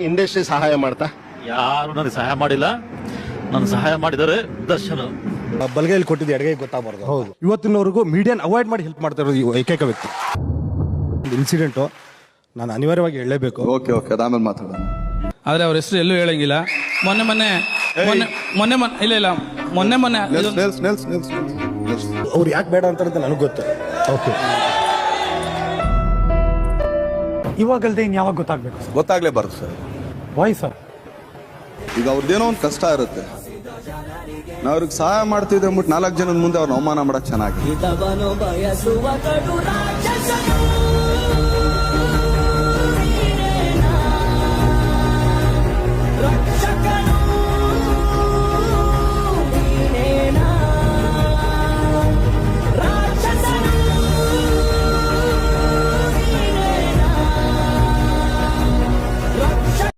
Industry ಸಹಾಯ ಮಾಡ್ತಾ? ಯಾರು ನನಗೆ ಸಹಾಯ ಮಾಡಿಲ್ಲ. ನನ್ನ ಸಹಾಯ ಮಾಡಿದರೆ ದರ್ಶನ್. ಬಲಗೈಲಿ ಕೊಟ್ಟಿದ್ದು ಎಡಗೈ ಗೊತ್ತಾಗಬಾರ್ದು. ಹೌದು, ಇವತ್ತಿನವರೆಗೂ ಮೀಡಿಯಾನ ಅವಾಯ್ಡ್ ಮಾಡಿ ಹೆಲ್ಪ್ ಮಾಡ್ತಾ ಇರೋದು ಏಕೈಕ ವ್ಯಕ್ತಿ. ಇನ್ಸಿಡೆಂಟು ನಾನು ಅನಿವಾರ್ಯವಾಗಿ ಹೇಳಲೇಬೇಕು. ಓಕೆ ಅದಾದ್ಮೇಲೆ ಮಾತಾಡೋಣ. ಆದ್ರೆ ಅವ್ರ ಹೆಸರು ಎಲ್ಲೂ ಹೇಳಂಗಿಲ್ಲ. ಮೊನ್ನೆ ಇಲ್ಲ ಮೊನ್ನೆ ಅವ್ರು ಯಾಕೆ ಬೇಡ ಅಂತ ನನಗೆ ಗೊತ್ತು. ಓಕೆ, ಇವಾಗಲ್ದೆ ಇನ್ ಯಾವಾಗ ಗೊತ್ತಾಗ್ಬೇಕು? ಗೊತ್ತಾಗ್ಲೇಬಾರ್ದು ಸರ್. ವಾಯ್ ಸರ್, ಈಗ ಅವ್ರದ್ದೇನೋ ಒಂದು ಕಷ್ಟ ಇರುತ್ತೆ, ನಾವು ಅವ್ರಿಗೆ ಸಹಾಯ ಮಾಡ್ತಿದ್ದೆ ಅಂದ್ಬಿಟ್ಟು 4 ಜನದ ಮುಂದೆ ಅವ್ರನ್ನ ಅವಮಾನ ಮಾಡಕ್ ಚೆನ್ನಾಗಿ.